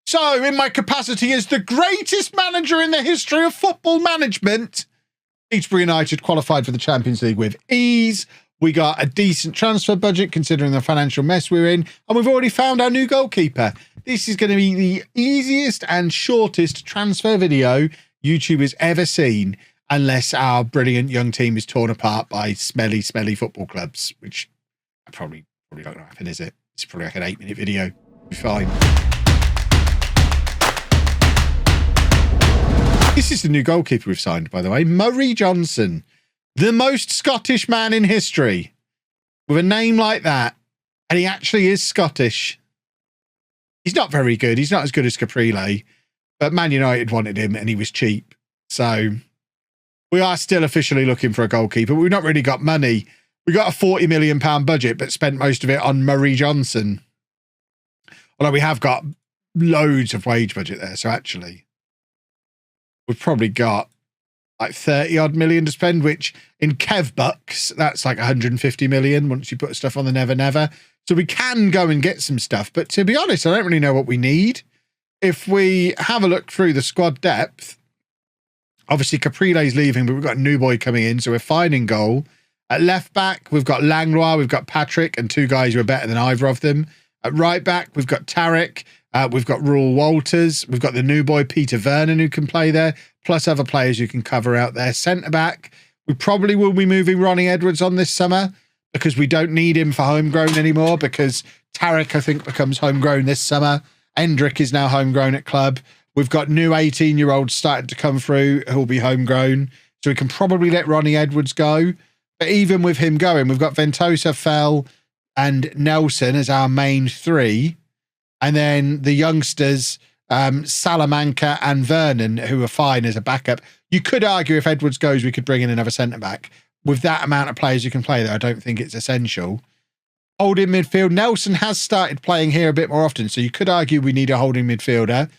So, in my capacity as the greatest manager in the history of football management, Peterborough United qualified for the Champions League with ease. We got a decent transfer budget considering the financial mess we're in, and we've already found our new goalkeeper. This is going to be the easiest and shortest transfer video YouTube has ever seen, unless our brilliant young team is torn apart by smelly football clubs, which probably not going to happen, is it? It's probably like an 8-minute video. It'll be fine. This is the new goalkeeper we've signed, by the way. Murray Johnson, the most Scottish man in history, with a name like that. And he actually is Scottish. He's not very good. He's not as good as Caprile, but Man United wanted him and he was cheap. So we are still officially looking for a goalkeeper. We've not really got money. We got a £40 million budget, but spent most of it on Murray Johnson. Although we have got loads of wage budget there. So actually, we've probably got like 30 odd million to spend, which in Kev bucks, that's like 150 million once you put stuff on the Never Never. So we can go and get some stuff. But to be honest, I don't really know what we need. If we have a look through the squad depth, obviously Caprile's leaving, but we've got a new boy coming in. So we're fine in goal. At left back, we've got Langlois, we've got Patrick, and two guys who are better than either of them. At right back, we've got Tarek. We've got Raul Walters. We've got the new boy, Peter Vernon, who can play there, plus other players who can cover out there. Centre-back, we probably will be moving Ronnie Edwards on this summer because we don't need him for homegrown anymore, because Tarek, I think, becomes homegrown this summer. Hendrick is now homegrown at club. We've got new 18-year-olds starting to come through who will be homegrown, so we can probably let Ronnie Edwards go. But even with him going, we've got Ventosa, Fell, and Nelson as our main three. And then the youngsters, Salamanca and Vernon, who are fine as a backup. You could argue if Edwards goes, we could bring in another centre-back. With that amount of players you can play there, I don't think it's essential. Holding midfield, Nelson has started playing here a bit more often, so you could argue we need a holding midfielder.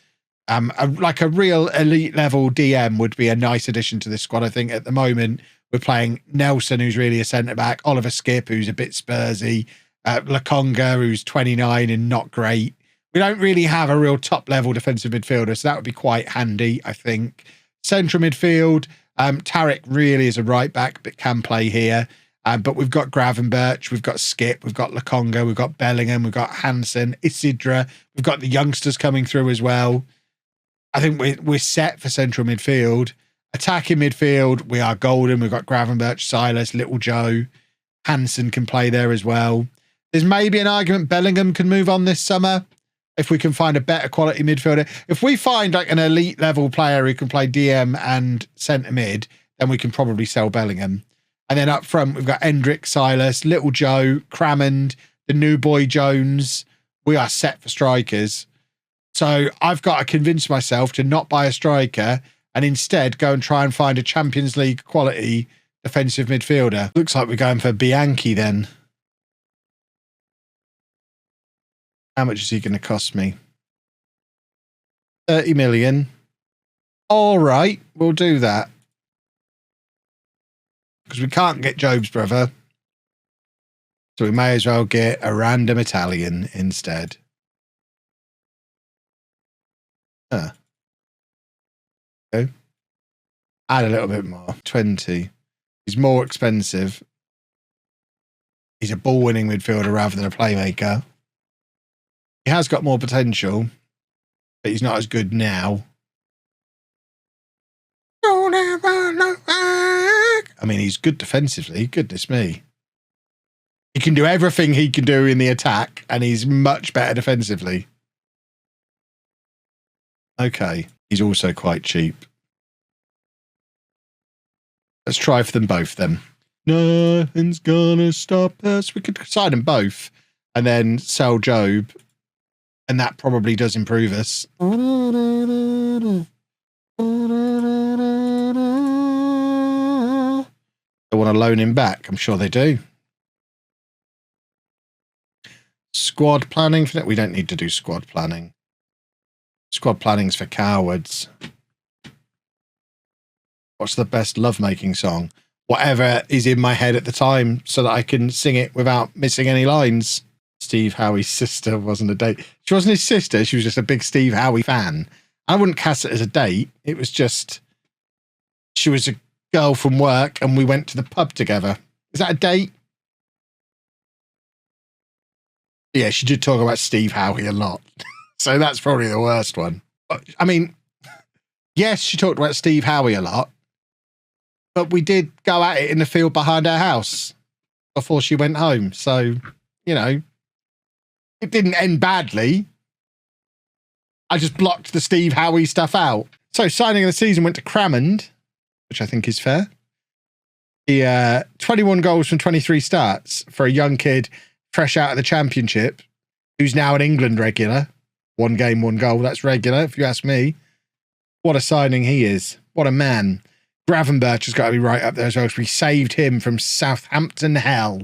Like a real elite level DM would be a nice addition to this squad. I think at the moment we're playing Nelson, who's really a centre-back, Oliver Skip, who's a bit Spursy, Lakonga, who's 29 and not great. We don't really have a real top-level defensive midfielder, so that would be quite handy, I think. Central midfield, Tarek really is a right-back, but can play here. But we've got Gravenberch, we've got Skip, we've got Lakonga, we've got Bellingham, we've got Hansen, Isidra. We've got the youngsters coming through as well. I think we're set for central midfield. Attacking midfield, we are golden. We've got Gravenberch, Silas, Little Joe. Hansen can play there as well. There's maybe an argument Bellingham can move on this summer if we can find a better quality midfielder. If we find like an elite level player who can play DM and centre mid, then we can probably sell Bellingham. And then up front, we've got Hendrick, Silas, Little Joe, Crammond, the new boy Jones. We are set for strikers. So I've got to convince myself to not buy a striker and instead go and try and find a Champions League quality defensive midfielder. Looks like we're going for Bianchi then. How much is he going to cost me? 30 million. All right, we'll do that. Because we can't get Job's brother. So we may as well get a random Italian instead. Huh. Okay. Add a little bit more. 20. He's more expensive. He's a ball-winning midfielder rather than a playmaker. He has got more potential, but he's not as good now. Don't ever look back. I mean, he's good defensively. Goodness me. He can do everything he can do in the attack, and he's much better defensively. Okay. He's also quite cheap. Let's try for them both then. Nothing's gonna stop us. We could sign them both and then sell Job. And that probably does improve us. They want to loan him back. I'm sure they do. Squad planning for that. We don't need to do squad planning. Squad planning's for cowards. What's the best lovemaking song? Whatever is in my head at the time so that I can sing it without missing any lines. Steve Howie's sister wasn't a date. She wasn't his sister. She was just a big Steve Howie fan. I wouldn't cast it as a date. It was just, she was a girl from work and we went to the pub together. Is that a date? Yeah, she did talk about Steve Howie a lot. So that's probably the worst one. I mean, yes, she talked about Steve Howie a lot, but we did go at it in the field behind our house before she went home. So, you know, it didn't end badly. I just blocked the Steve Howie stuff out. So signing of the season went to Crammond, which I think is fair. He 21 goals from 23 starts for a young kid fresh out of the championship, who's now an England regular. 1 game, 1 goal. That's regular, if you ask me. What a signing he is. What a man. Gravenberch has got to be right up there as well. We saved him from Southampton hell.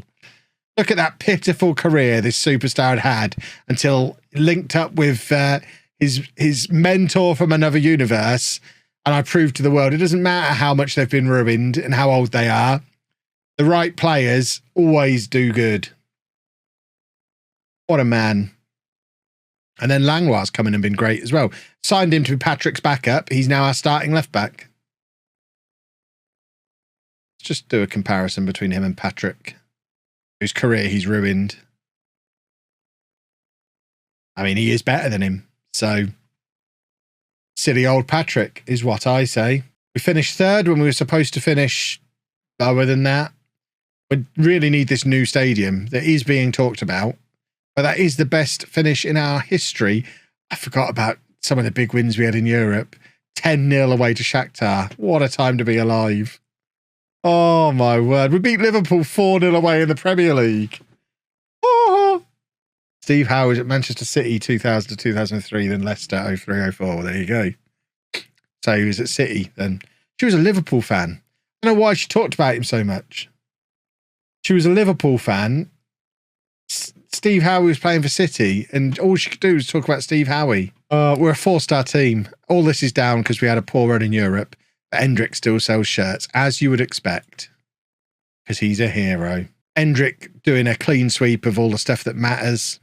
Look at that pitiful career this superstar had until linked up with his mentor from another universe. And I proved to the world it doesn't matter how much they've been ruined and how old they are. The right players always do good. What a man. And then Langlois come in and been great as well. Signed him to be Patrick's backup. He's now our starting left back. Let's just do a comparison between him and Patrick, whose career he's ruined. I mean, he is better than him. So, silly old Patrick is what I say. We finished 3rd when we were supposed to finish lower than that. We really need this new stadium that is being talked about. But that is the best finish in our history. I forgot about some of the big wins we had in Europe. 10-0 away to Shakhtar. What a time to be alive. Oh, my word. We beat Liverpool 4-0 away in the Premier League. Oh. Steve Howe was at Manchester City 2000 to 2003, then Leicester 03-04. There you go. So he was at City then. She was a Liverpool fan. I don't know why she talked about him so much. She was a Liverpool fan. Steve Howie was playing for City, and all she could do was talk about Steve Howie. We're a 4-star team. All this is down because we had a poor run in Europe. But Endrick still sells shirts, as you would expect, because he's a hero. Endrick doing a clean sweep of all the stuff that matters.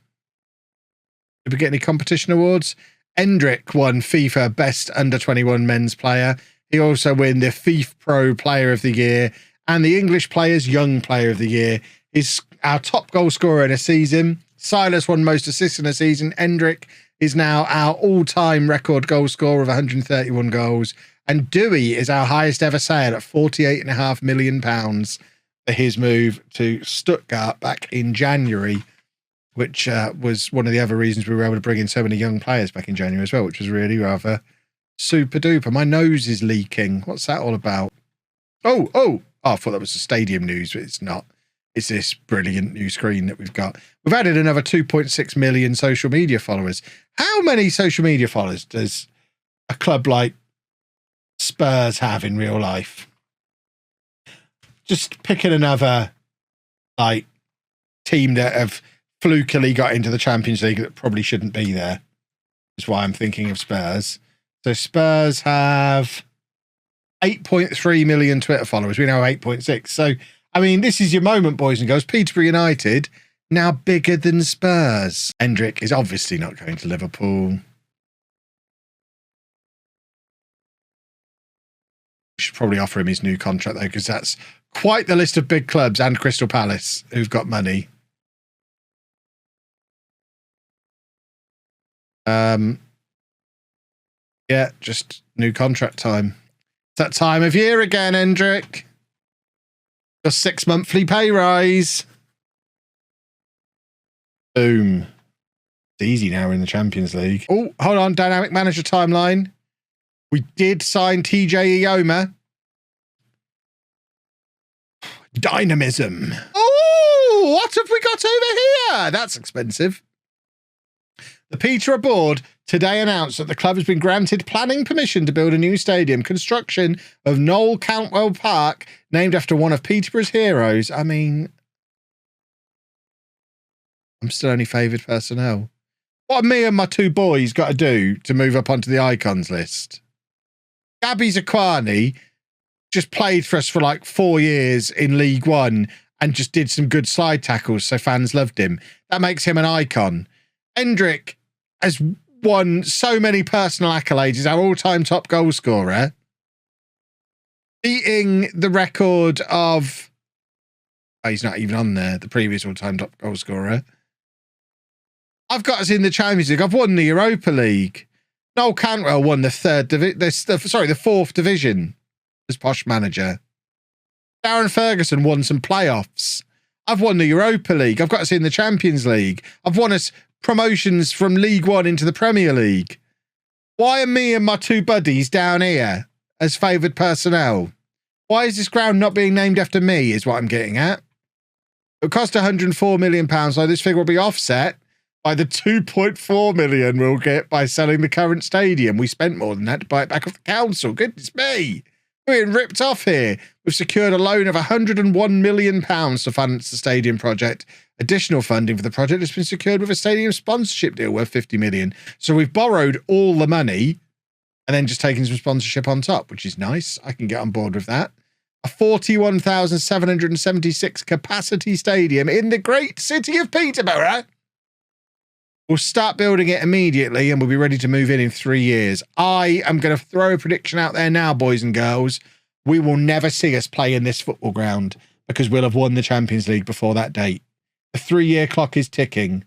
Did we get any competition awards? Endrick won FIFA Best Under-21 Men's Player. He also won the FIFA Pro Player of the Year and the English Players Young Player of the Year. He's our top goal scorer in a season. Silas won most assists in a season. Endrick is now our all-time record goal scorer of 131 goals. And Dewey is our highest ever sale at £48.5 million for his move to Stuttgart back in January, which was one of the other reasons we were able to bring in so many young players back in January as well, which was really rather super duper. My nose is leaking. What's that all about? Oh, I thought that was the stadium news, but it's not. It's this brilliant new screen that we've got. We've added another 2.6 million social media followers. How many social media followers does a club like Spurs have in real life? Just picking another like team that have flukily got into the Champions League that probably shouldn't be there. Is why I'm thinking of Spurs. So Spurs have 8.3 million Twitter followers. We now have 8.6. So, I mean, this is your moment, boys and girls. Peterborough United, now bigger than Spurs. Endrick is obviously not going to Liverpool. Should probably offer him his new contract, though, because that's quite the list of big clubs and Crystal Palace who've got money. Yeah, just new contract time. It's that time of year again, Endrick. Your 6 monthly pay rise. Boom. It's easy now we're in the Champions League. Oh, hold on. Dynamic manager timeline. We did sign TJ Ioma. Dynamism. Oh, what have we got over here? That's expensive. The Peterborough board today announced that the club has been granted planning permission to build a new stadium. Construction of Noel Cantwell Park, named after one of Peterborough's heroes. I mean, I'm still only favoured personnel. What have me and my 2 boys got to do to move up onto the icons list? Gabby Zakwani just played for us for like 4 years in League One and just did some good slide tackles, so fans loved him. That makes him an icon. Hendrick has won so many personal accolades. He's our all-time top goal scorer, beating the record of... Oh, he's not even on there, the previous all-time top goal scorer. I've got us in the Champions League. I've won the Europa League. Noel Cantwell won the fourth division as Posh manager. Darren Ferguson won some playoffs. I've won the Europa League. I've got us in the Champions League. I've won us promotions from League One into the Premier League. Why are me and my two buddies down here as favoured personnel? Why is this ground not being named after me, is what I'm getting at. It'll cost £104 million, so this figure will be offset by the 2.4 million we'll get by selling the current stadium. We spent more than that to buy it back off the council. Goodness me. We're getting ripped off here. We've secured a loan of £101 million to finance the stadium project. Additional funding for the project has been secured with a stadium sponsorship deal worth £50 million. So we've borrowed all the money and then just taken some sponsorship on top, which is nice. I can get on board with that. A 41,776 capacity stadium in the great city of Peterborough. We'll start building it immediately and we'll be ready to move in 3 years. I am going to throw a prediction out there now, boys and girls. We will never see us play in this football ground because we'll have won the Champions League before that date. The 3-year clock is ticking.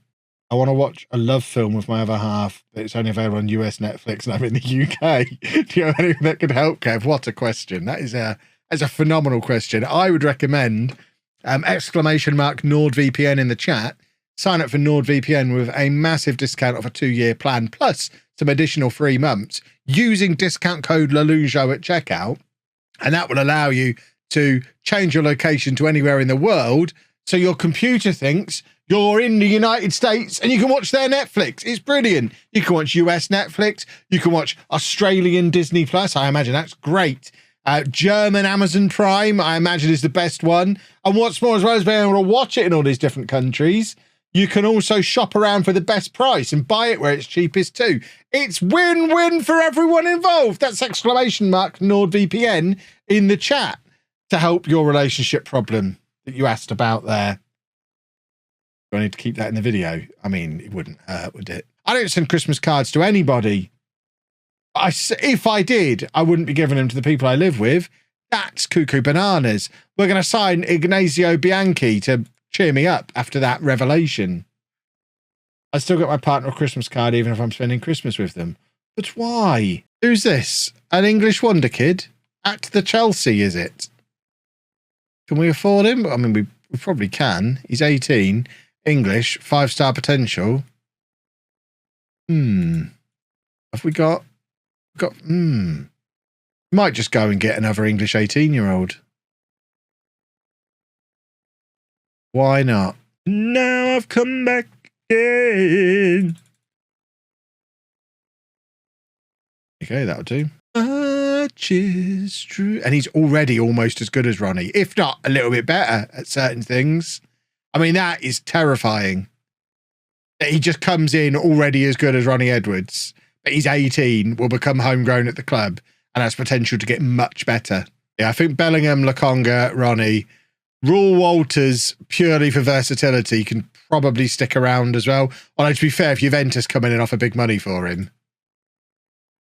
I want to watch a love film with my other half, but it's only available on US Netflix and I'm in the UK. Do you have anything that could help, Kev? What a question. That's a phenomenal question. I would recommend !NordVPN in the chat. Sign up for NordVPN with a massive discount off a 2-year plan, plus some additional 3 months using discount code LOLLUJO at checkout. And that will allow you to change your location to anywhere in the world. So your computer thinks you're in the United States and you can watch their Netflix. It's brilliant. You can watch US Netflix. You can watch Australian Disney Plus. I imagine that's great. German Amazon Prime, I imagine, is the best one. And what's more, as well as being able to watch it in all these different countries, you can also shop around for the best price and buy it where it's cheapest too. It's win-win for everyone involved. That's !NordVPN in the chat to help your relationship problem that you asked about there. Do I need to keep that in the video? I mean, it wouldn't hurt, would it? I don't send Christmas cards to anybody. If I did, I wouldn't be giving them to the people I live with. That's cuckoo bananas. We're going to sign Ignazio Bianchi to cheer me up after that revelation. I still got my partner a Christmas card even if I'm spending Christmas with them. But why? Who's this? An English wonder kid? At the Chelsea, is it? Can we afford him? I mean, we probably can. He's 18. English. 5-star potential. Have we got... Might just go and get another English 18-year-old. Why not? Now I've come back again. Okay, that'll do. Much is true. And he's already almost as good as Ronnie, if not a little bit better at certain things. I mean, that is terrifying. He just comes in already as good as Ronnie Edwards, but he's 18, will become homegrown at the club, and has potential to get much better. Yeah, I think Bellingham, Lokonga, Ronnie... Rule Walters, purely for versatility, can probably stick around as well. Although, to be fair, if Juventus come in and offer big money for him,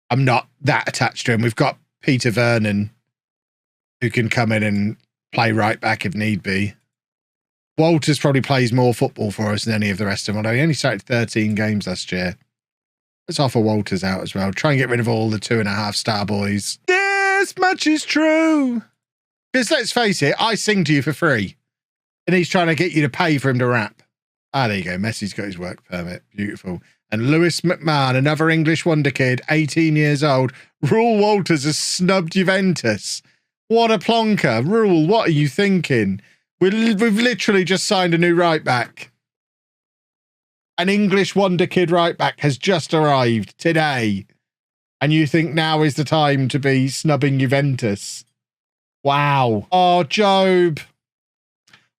I'm not that attached to him. We've got Peter Vernon, who can come in and play right back if need be. Walters probably plays more football for us than any of the rest of them, although he only started 13 games last year. Let's offer Walters out as well. Try and get rid of all the 2.5-star boys. This much is true. Because let's face it, I sing to you for free. And he's trying to get you to pay for him to rap. Ah, there you go. Messi's got his work permit. Beautiful. And Lewis McMahon, another English wonder kid, 18 years old. Rule Walters has snubbed Juventus. What a plonker. Rule, what are you thinking? We've literally just signed a new right back. An English wonder kid right back has just arrived today. And you think now is the time to be snubbing Juventus? Wow. Oh, Job.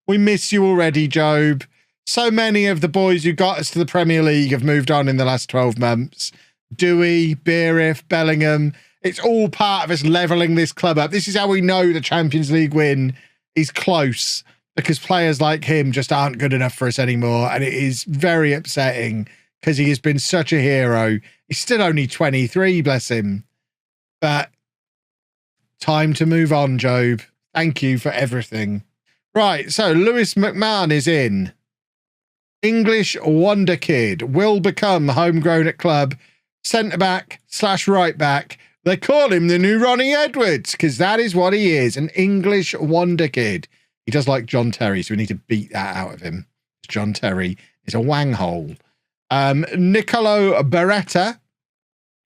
We miss you already, Job. So many of the boys who got us to the Premier League have moved on in the last 12 months. Dewey, Beeriff, Bellingham. It's all part of us levelling this club up. This is how we know the Champions League win is close. because players like him just aren't good enough for us anymore. And it is very upsetting because he has been such a hero. He's still only 23, bless him. But time to move on, Job. Thank you for everything. Right, so Lewis McMahon is in. English wonder kid will become homegrown at club. Centre-back / right-back. They call him the new Ronnie Edwards because that is what he is, an English wonder kid. He does like John Terry, so we need to beat that out of him. John Terry is a wanghole. Nicolo Beretta,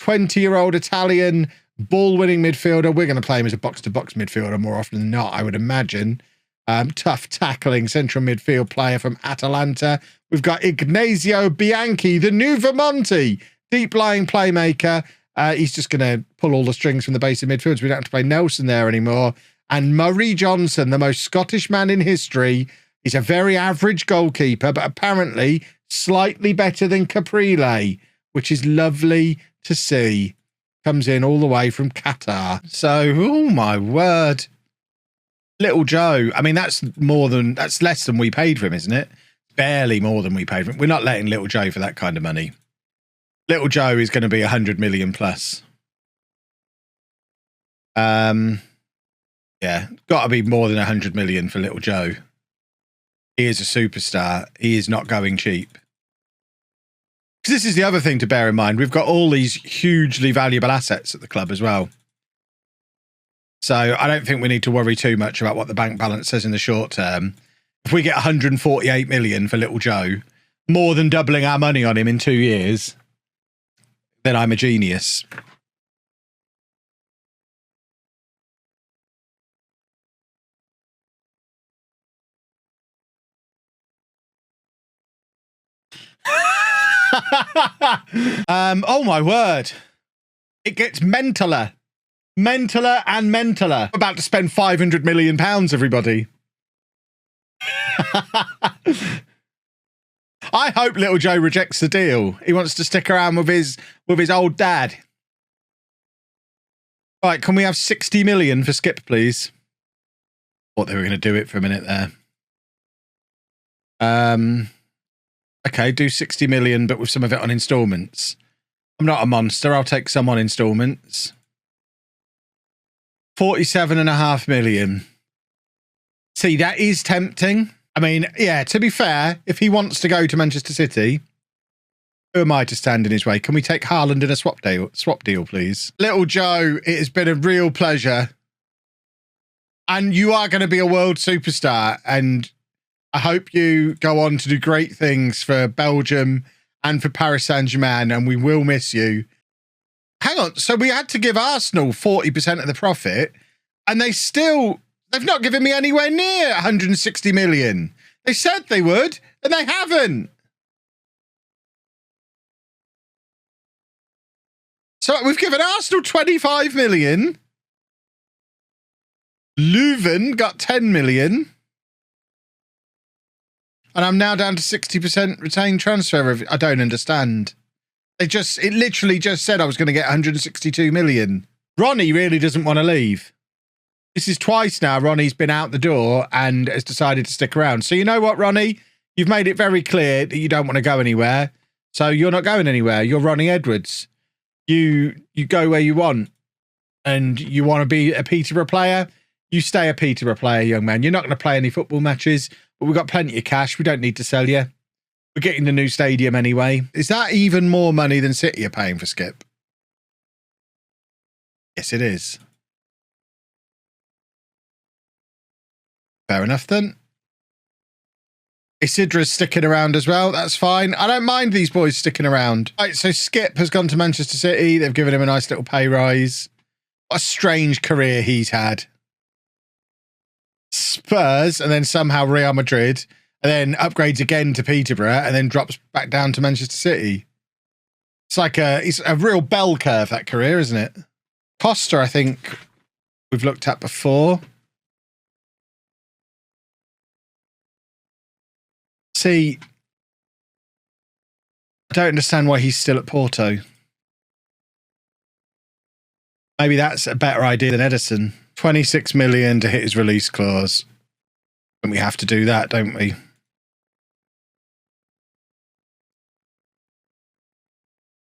20-year-old Italian ball-winning midfielder. We're going to play him as a box-to-box midfielder more often than not, I would imagine. Tough tackling central midfield player from Atalanta. We've got Ignazio Bianchi, the new Vermonti, deep-lying playmaker. He's just going to pull all the strings from the base of midfield, so we don't have to play Nelson there anymore. And Murray Johnson, the most Scottish man in history. He's a very average goalkeeper, but apparently slightly better than Caprile, which is lovely to see. Comes in all the way from Qatar. So, oh my word. Little Joe. I mean, that's less than we paid for him, isn't it? Barely more than we paid for him. We're not letting Little Joe for that kind of money. Little Joe is going to be 100 million plus. Yeah, got to be more than 100 million for Little Joe. He is a superstar. He is not going cheap. Because this is the other thing to bear in mind. We've got all these hugely valuable assets at the club as well. So I don't think we need to worry too much about what the bank balance says in the short term. If we get 148 million for Little Joe, more than doubling our money on him in 2 years, then I'm a genius. Oh my word. It gets mentaler. Mentaler and mentaler. I'm about to spend 500 million pounds, everybody. I hope Little Joe rejects the deal. He wants to stick around with his old dad. Right, can we have 60 million for Skip, please? Thought they were going to do it for a minute there. Okay, do 60 million, but with some of it on installments. I'm not a monster. I'll take some on installments. 47.5 million. See, that is tempting. I mean, yeah, to be fair, if he wants to go to Manchester City, who am I to stand in his way? Can we take Haaland in a swap deal, please? Little Joe, it has been a real pleasure. And you are going to be a world superstar. And I hope you go on to do great things for Belgium and for Paris Saint-Germain, and we will miss you. Hang on, so we had to give Arsenal 40% of the profit, and they've not given me anywhere near 160 million. They said they would, and they haven't. So we've given Arsenal 25 million. Leuven got 10 million. And I'm now down to 60% retained transfer. I don't understand. It literally just said I was going to get 162 million. Ronnie really doesn't want to leave. This is twice now Ronnie's been out the door and has decided to stick around. So you know what, Ronnie? You've made it very clear that you don't want to go anywhere. So you're not going anywhere. You're Ronnie Edwards. You go where you want. And you want to be a Peterborough player? You stay a Peterborough player, young man. You're not going to play any football matches, but we've got plenty of cash. We don't need to sell you. We're getting the new stadium anyway. Is that even more money than City are paying for Skip? Yes, it is. Fair enough then. Isidra's sticking around as well. That's fine. I don't mind these boys sticking around. Right, so Skip has gone to Manchester City. They've given him a nice little pay rise. What a strange career he's had. Spurs, and then somehow Real Madrid, and then upgrades again to Peterborough, and then drops back down to Manchester City. It's a real bell curve, that career, isn't it? Costa, I think we've looked at before. See, I don't understand why he's still at Porto. Maybe that's a better idea than Edison. 26 million to hit his release clause. And we have to do that, don't we?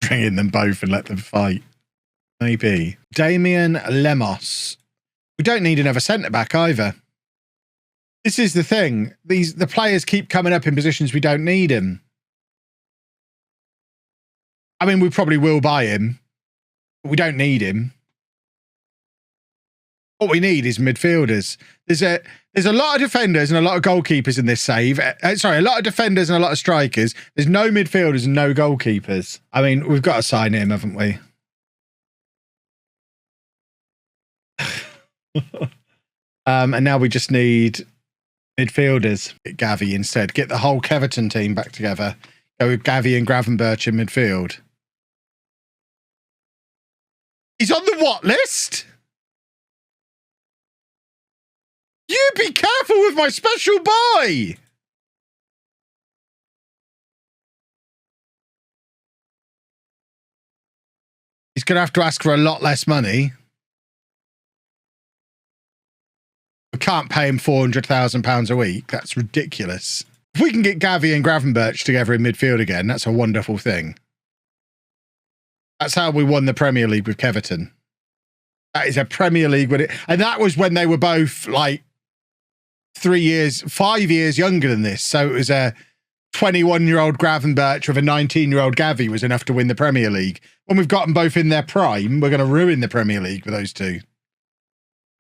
Bring in them both and let them fight. Maybe. Damien Lemos. We don't need another centre-back either. This is the thing. The players keep coming up in positions we don't need him. I mean, we probably will buy him, but we don't need him. What we need is midfielders. There's a lot of defenders and a lot of goalkeepers in this save. Sorry, a lot of defenders and a lot of strikers. There's no midfielders and no goalkeepers. I mean, we've got to sign him, haven't we? And now we just need midfielders. Get Gavi instead. Get the whole Keverton team back together. Go with Gavi and Gravenberch in midfield. He's on the what list? You be careful with my special boy. He's going to have to ask for a lot less money. We can't pay him £400,000 a week. That's ridiculous. If we can get Gavi and Gravenberch together in midfield again, that's a wonderful thing. That's how we won the Premier League with Keverton. That is a Premier League with it. And that was when they were both like 5 years younger than this. So it was a 21-year-old Gravenberch with a 19-year-old Gavi was enough to win the Premier League. When we've got them both in their prime, we're going to ruin the Premier League with those two.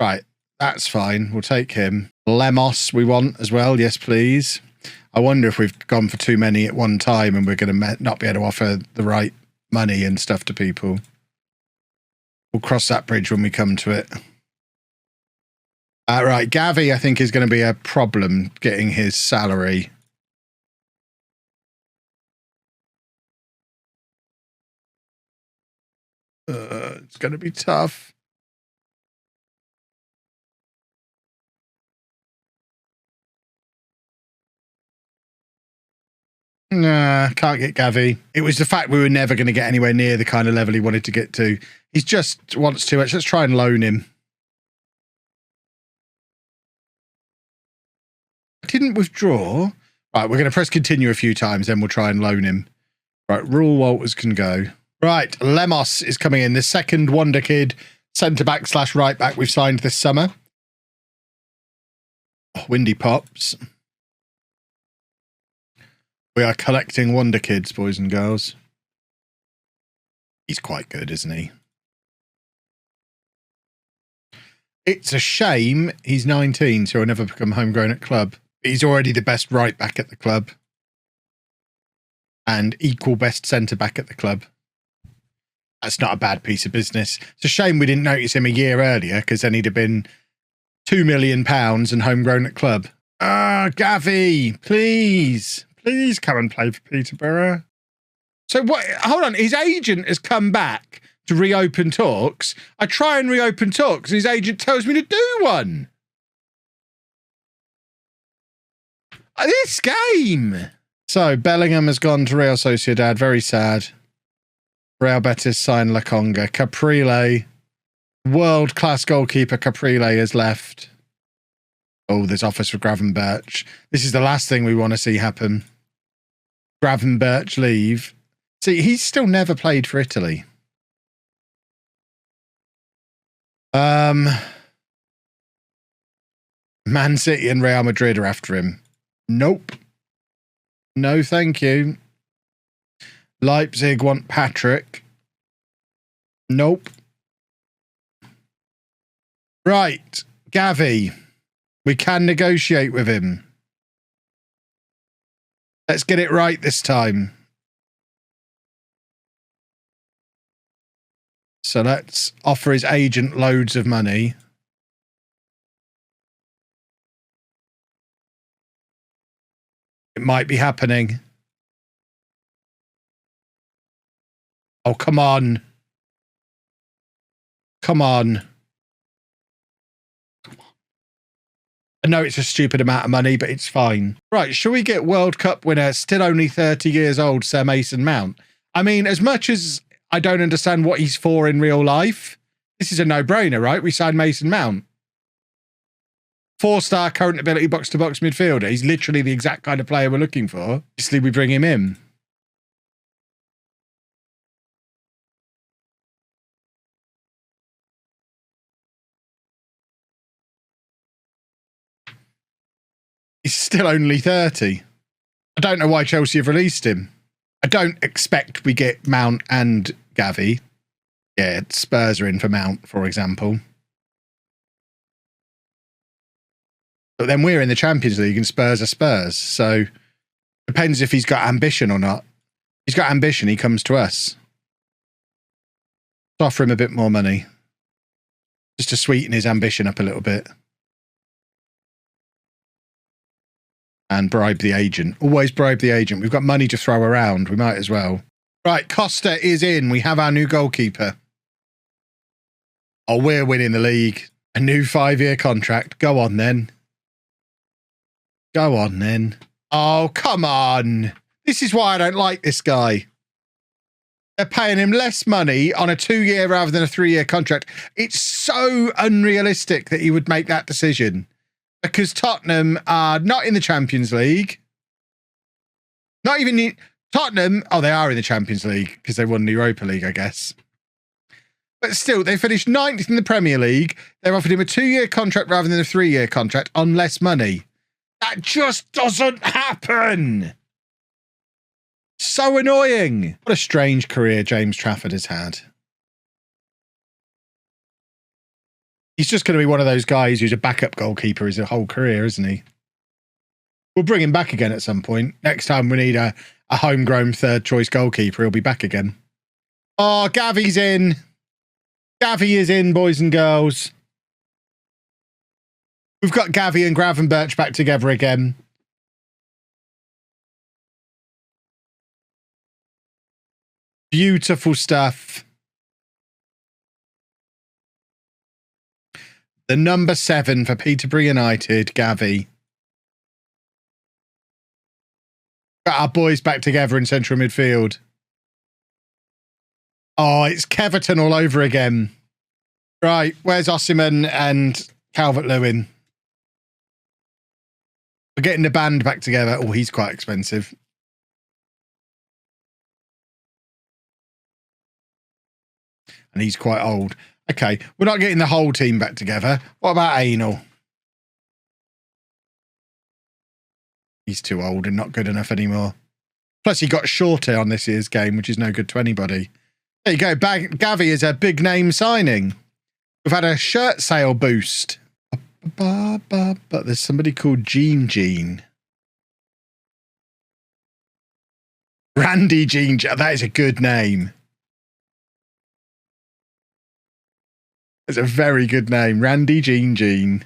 Right. That's fine. We'll take him. Lemos we want as well. Yes, please. I wonder if we've gone for too many at one time and we're going to not be able to offer the right money and stuff to people. We'll cross that bridge when we come to it. Right, Gavi, I think, is going to be a problem getting his salary. It's going to be tough. Nah, can't get Gavi. It was the fact we were never going to get anywhere near the kind of level he wanted to get to. He just wants too much. Let's try and loan him. Didn't withdraw. Right, we're going to press continue a few times, then we'll try and loan him. Right, Rule Walters can go. Right, Lemos is coming in. The second wonder kid, centre-back / right-back we've signed this summer. Oh, Windy Pops. We are collecting wonder kids, boys and girls. He's quite good, isn't he? It's a shame he's 19, so he'll never become homegrown at club. He's already the best right back at the club. And equal best centre back at the club. That's not a bad piece of business. It's a shame we didn't notice him a year earlier, because then he'd have been £2 million and homegrown at club. Ah, Gavi, please. Please come and play for Peterborough. So what? Hold on. His agent has come back to reopen talks. I try and reopen talks and his agent tells me to do one. This game. So Bellingham has gone to Real Sociedad. Very sad. Real Betis signed La Conga. Caprile. World-class goalkeeper Caprile has left. Oh, there's offers for Gravenberch. This is the last thing we want to see happen. Gravenberch leave. See, he's still never played for Italy. Man City and Real Madrid are after him. Nope. No, thank you. Leipzig want Patrick. Nope. Right. Gavi. We can negotiate with him. Let's get it right this time. So let's offer his agent loads of money. It might be happening. Oh, come on. Come on. I know it's a stupid amount of money, but it's fine. Right, shall we get World Cup winner, still only 30 years old, Sir Mason Mount? I mean, as much as I don't understand what he's for in real life, this is a no-brainer, right? We signed Mason Mount. 4-star current ability box-to-box midfielder. He's literally the exact kind of player we're looking for. Obviously, we bring him in. He's still only 30. I don't know why Chelsea have released him. I don't expect we get Mount and Gavi. Yeah, Spurs are in for Mount, for example. But then we're in the Champions League and Spurs are Spurs. So depends if he's got ambition or not. If he's got ambition, he comes to us. Let's offer him a bit more money. Just to sweeten his ambition up a little bit. And bribe the agent. Always bribe the agent. We've got money to throw around. We might as well. Right, Costa is in. We have our new goalkeeper. Oh, we're winning the league. A new 5-year contract. Go on, then. Go on, then. Oh, come on. This is why I don't like this guy. They're paying him less money on a 2-year rather than a 3-year contract. It's so unrealistic that he would make that decision. Because Tottenham are not in the Champions League. Not even Tottenham. Oh, they are in the Champions League because they won the Europa League, I guess. But still, they finished 9th in the Premier League. They've offered him a 2-year contract rather than a 3-year contract on less money. That just doesn't happen. So annoying. What a strange career James Trafford has had. He's just going to be one of those guys who's a backup goalkeeper his whole career, isn't he? We'll bring him back again at some point. Next time we need a homegrown third-choice goalkeeper, he'll be back again. Oh, Gavi's in. Gavi is in, boys and girls. We've got Gavi and Gravenberch back together again. Beautiful stuff. The number 7 for Peterborough United, Gavi. Got our boys back together in central midfield. Oh, it's Keverton all over again. Right, where's Osimhen and Calvert-Lewin? We're getting the band back together. Oh, he's quite expensive. And he's quite old. Okay, we're not getting the whole team back together. What about Anal? He's too old and not good enough anymore. Plus, he got shorter on this year's game, which is no good to anybody. There you go. Gavi is a big name signing. We've had a shirt sale boost. But there's somebody called Gene. Randy Gene. That is a good name. It's a very good name. Randy Gene.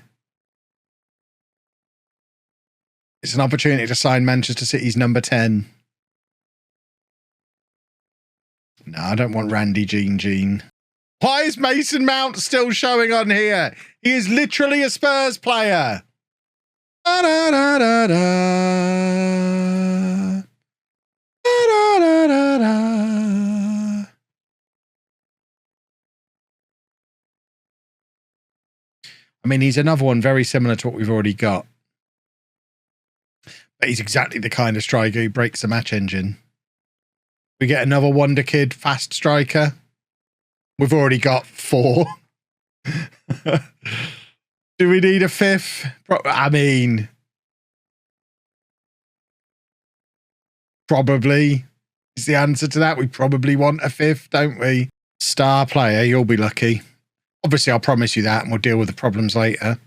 It's an opportunity to sign Manchester City's number 10. No, I don't want Randy Gene. Why is Mason Mount still showing on here? He is literally a Spurs player. Da, da, da, da, da. Da, da, da, da, da. I mean, he's another one very similar to what we've already got. But he's exactly the kind of striker who breaks the match engine. We get another wonder kid, fast striker. We've already got 4. Do we need a 5th? I mean, probably is the answer to that. We probably want a 5th, don't we? Star player, you'll be lucky. Obviously, I'll promise you that, and we'll deal with the problems later.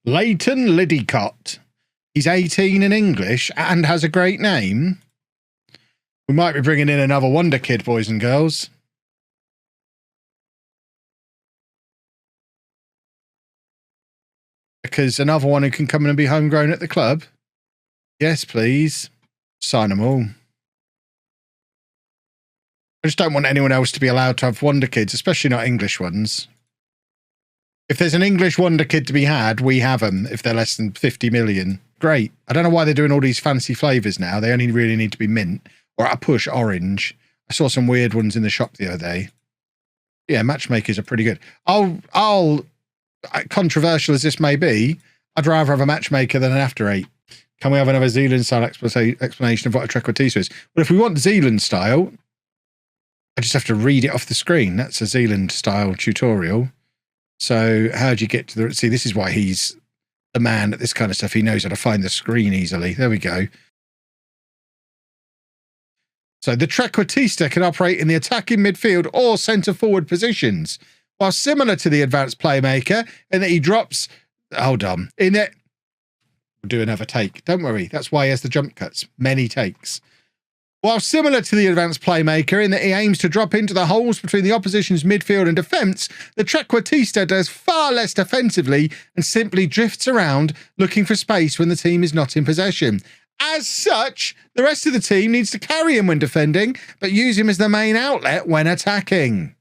Leighton Liddycott. He's 18 in English and has a great name. We might be bringing in another wonder kid, boys and girls. Because another one who can come in and be homegrown at the club. Yes, please. Sign them all. I just don't want anyone else to be allowed to have wonder kids, especially not English ones. If there's an English wonder kid to be had, we have them if they're less than 50 million. Great. I don't know why they're doing all these fancy flavours now. They only really need to be mint or at a push orange. I saw some weird ones in the shop the other day. Yeah, matchmakers are pretty good. Controversial as this may be, I'd rather have a matchmaker than an after 8. Can we have another Zealand-style explanation of what a trequartista is? Well, if we want Zealand-style, I just have to read it off the screen. That's a Zealand-style tutorial. So how do you get to the... See, this is why he's the man at this kind of stuff. He knows how to find the screen easily. There we go. So the trequartista can operate in the attacking midfield or centre-forward positions, while similar to the advanced playmaker in that he drops... Hold on. In it... We'll do another take. Don't worry. That's why he has the jump cuts. Many takes. While similar to the advanced playmaker in that he aims to drop into the holes between the opposition's midfield and defence, the trequartista does far less defensively and simply drifts around looking for space when the team is not in possession. As such, the rest of the team needs to carry him when defending, but use him as the main outlet when attacking.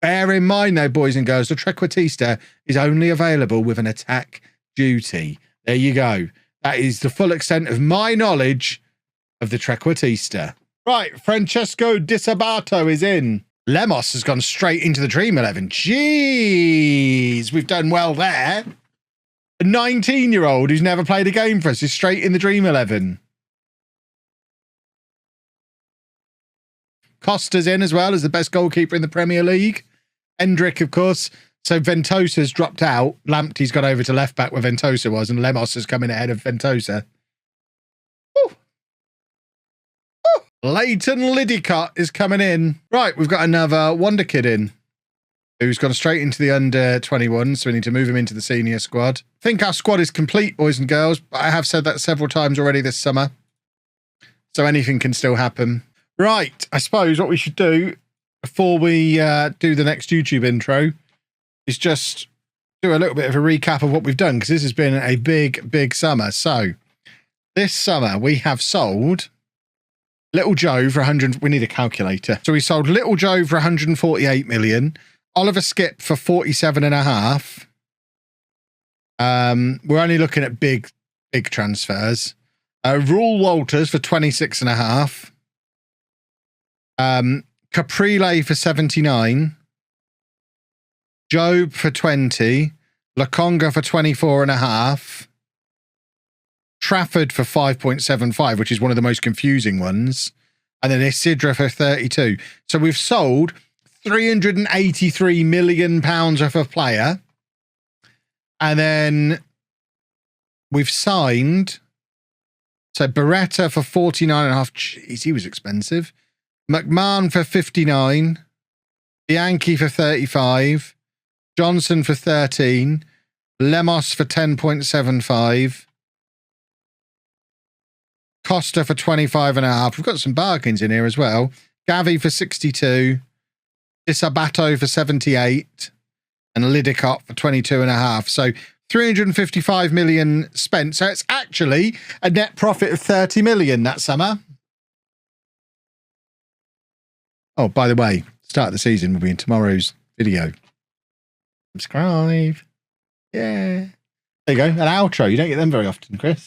Bear in mind, though, boys and girls, the trequartista is only available with an attack duty. There you go. That is the full extent of my knowledge of the trequartista. Right, Francesco Di Sabato is in. Lemos has gone straight into the Dream 11. Jeez, we've done well there. A 19-year-old who's never played a game for us is straight in the Dream 11. Costa's in as well as the best goalkeeper in the Premier League. Hendrick, of course. So Ventosa's dropped out. Lamptey's gone over to left back where Ventosa was, and Lemos has come in ahead of Ventosa. Leighton Lidicott is coming in. Right, we've got another Wonder Kid in, who's gone straight into the under 21, so we need to move him into the senior squad. I think our squad is complete, boys and girls, but I have said that several times already this summer, so anything can still happen. Right, I suppose what we should do before we do the next YouTube intro is just do a little bit of a recap of what we've done, because this has been a big, big summer. So this summer we have sold... Little Joe for 100... We need a calculator. So we sold Little Joe for 148 million. Oliver Skip for 47.5. We're only looking at big transfers. Rule Walters for 26.5. Caprile for 79. Job for 20. Lakonga for 24.5. Trafford for 5.75, which is one of the most confusing ones. And then Isidra for 32. So we've sold £383 million worth of player. And then we've signed... So Beretta for 49.5. Jeez, he was expensive. McMahon for 59. Bianchi for 35. Johnson for 13. Lemos for 10.75. Costa for 25.5. We've got some bargains in here as well. Gavi for 62. Di Sabato for 78. And Lidicott for 22.5. So 355 million spent. So it's actually a net profit of 30 million that summer. Oh, by the way, start of the season will be in tomorrow's video. Subscribe. Yeah. There you go. An outro. You don't get them very often, Chris.